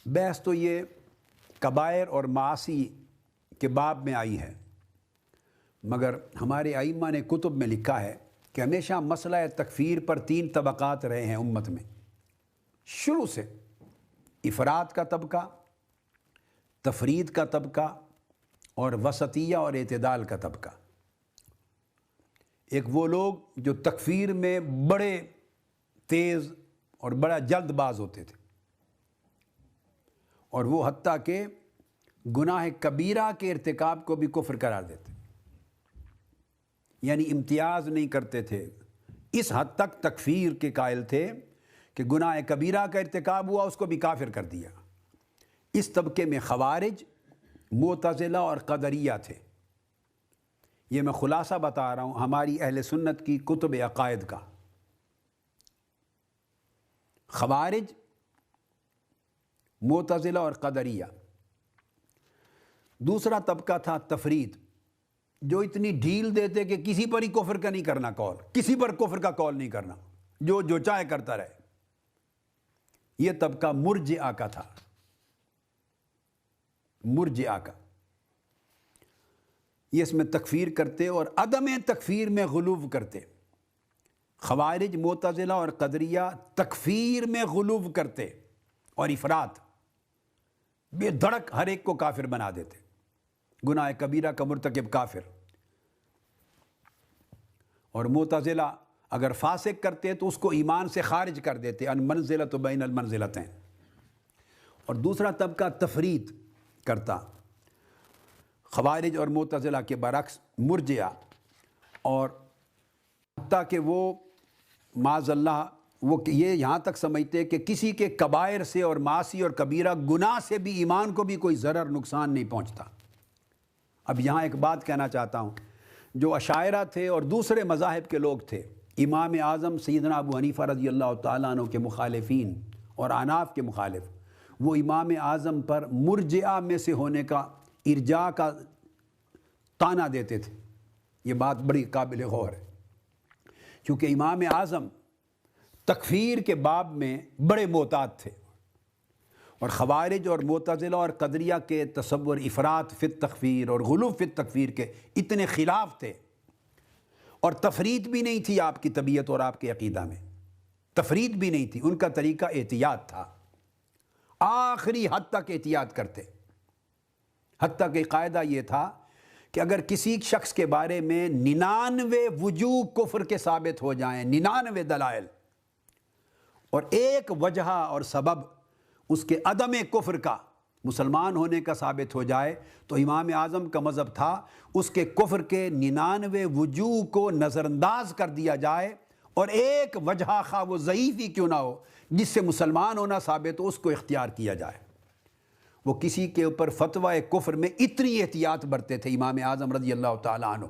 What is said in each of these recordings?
بحث تو یہ کبائر اور معاصی کے باب میں آئی ہے، مگر ہمارے ائمہ نے کتب میں لکھا ہے کہ ہمیشہ مسئلہ تکفیر پر 3 طبقات رہے ہیں امت میں، شروع سے افراط کا طبقہ، تفرید کا طبقہ اور وسطیہ اور اعتدال کا طبقہ۔ ایک وہ لوگ جو تکفیر میں بڑے تیز اور بڑا جلد باز ہوتے تھے، اور وہ حتیٰ کہ گناہ کبیرہ کے ارتکاب کو بھی کفر قرار دیتے، یعنی امتیاز نہیں کرتے تھے، اس حد تک تکفیر کے قائل تھے کہ گناہ کبیرہ کا ارتکاب ہوا اس کو بھی کافر کر دیا۔ اس طبقے میں خوارج، معتزلہ اور قدریہ تھے۔ یہ میں خلاصہ بتا رہا ہوں ہماری اہل سنت کی کتب عقائد کا۔ خوارج، معتزلہ اور قدریہ۔ دوسرا طبقہ تھا تفرید، جو اتنی ڈھیل دیتے کہ کسی پر ہی کفر کا نہیں کرنا قول، کسی پر کفر کا قول نہیں کرنا، جو چاہے کرتا رہے۔ یہ طبقہ مرجئہ کا تھا، مرجئہ کا۔ یہ اس میں تکفیر کرتے اور عدم تکفیر میں غلو کرتے۔ خوارج، معتزلہ اور قدریہ تکفیر میں غلو کرتے اور افراط، بے دھڑک ہر ایک کو کافر بنا دیتے، گناہ کبیرہ کا مرتکب کافر۔ اور معتزلہ اگر فاسق کرتے تو اس کو ایمان سے خارج کر دیتے، المنزلۃ بین المنزلتین۔ اور دوسرا طبقہ تفرید کرتا، خوارج اور معتزلہ کے برعکس مرجئہ، اور حتیٰ کہ وہ معاذ اللہ وہ یہ یہاں تک سمجھتے کہ کسی کے کبائر سے اور معاصی اور کبیرہ گناہ سے بھی ایمان کو بھی کوئی ضرر نقصان نہیں پہنچتا۔ اب یہاں ایک بات کہنا چاہتا ہوں، جو اشاعرہ تھے اور دوسرے مذاہب کے لوگ تھے، امام اعظم سیدنا ابو حنیفہ رضی اللہ تعالیٰ عنہ کے مخالفین اور احناف کے مخالف، وہ امام اعظم پر مرجئہ میں سے ہونے کا ارجاء کا طعنہ دیتے تھے۔ یہ بات بڑی قابل غور ہے، کیونکہ امام اعظم تکفیر کے باب میں بڑے محتاط تھے، اور خوارج اور معتزلہ اور قدریہ کے تصور افراط فی التکفیر اور غلو فی التکفیر کے اتنے خلاف تھے، اور تفرید بھی نہیں تھی آپ کی طبیعت اور آپ کے عقیدہ میں، تفرید بھی نہیں تھی، ان کا طریقہ احتیاط تھا، آخری حد تک احتیاط کرتے، حتیٰ کہ قاعدہ یہ تھا کہ اگر کسی شخص کے بارے میں 99 وجوہ کفر کے ثابت ہو جائیں، 99 دلائل، اور ایک وجہ اور سبب اس کے عدم کفر کا، مسلمان ہونے کا ثابت ہو جائے، تو امام اعظم کا مذہب تھا اس کے کفر کے 99 وجوہ کو نظر انداز کر دیا جائے، اور ایک وجہ خواہ وہ ضعیف ہی کیوں نہ ہو جس سے مسلمان ہونا ثابت ہو، اس کو اختیار کیا جائے۔ وہ کسی کے اوپر فتویٰ کفر میں اتنی احتیاط برتے تھے امام اعظم رضی اللہ تعالیٰ عنہ۔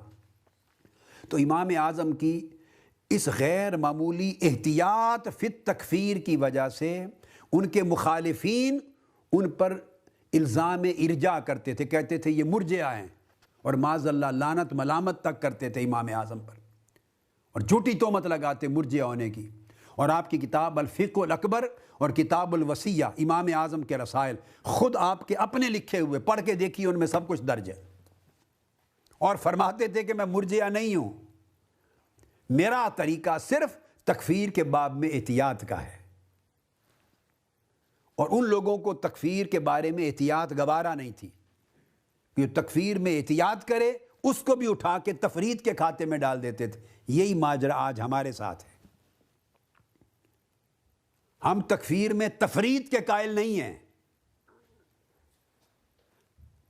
تو امام اعظم کی اس غیر معمولی احتیاط فی التکفیر کی وجہ سے ان کے مخالفین ان پر الزام ارجاء کرتے تھے، کہتے تھے یہ مرجئہ ہیں، اور معاذ اللہ لعنت ملامت تک کرتے تھے امام اعظم پر، اور جھوٹی تہمت لگاتے مرجئہ ہونے کی۔ اور آپ کی کتاب الفقہ الاکبر اور کتاب الوصیہ، امام اعظم کے رسائل، خود آپ کے اپنے لکھے ہوئے پڑھ کے دیکھیے، ان میں سب کچھ درج ہے، اور فرماتے تھے کہ میں مرجئہ نہیں ہوں، میرا طریقہ صرف تکفیر کے باب میں احتیاط کا ہے۔ اور ان لوگوں کو تکفیر کے بارے میں احتیاط گوارا نہیں تھی کہ تکفیر میں احتیاط کرے، اس کو بھی اٹھا کے تفرید کے کھاتے میں ڈال دیتے تھے۔ یہی ماجرا آج ہمارے ساتھ ہے، ہم تکفیر میں تفرید کے قائل نہیں ہیں،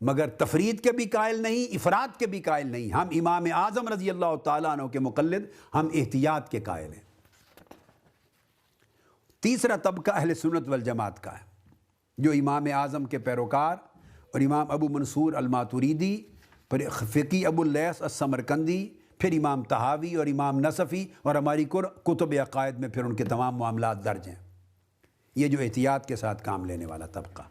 مگر تفرید کے بھی قائل نہیں، افراد کے بھی قائل نہیں، ہم امام اعظم رضی اللہ تعالیٰ عنہ کے مقلد، ہم احتیاط کے قائل ہیں۔ تیسرا طبقہ اہل سنت والجماعت کا ہے، جو امام اعظم کے پیروکار اور امام ابو منصور الماتوریدی، پھر فقی ابو اللیث السمرقندی، پھر امام طحاوی اور امام نصفی، اور ہماری کتب عقائد میں پھر ان کے تمام معاملات درج ہیں۔ یہ جو احتیاط کے ساتھ کام لینے والا طبقہ۔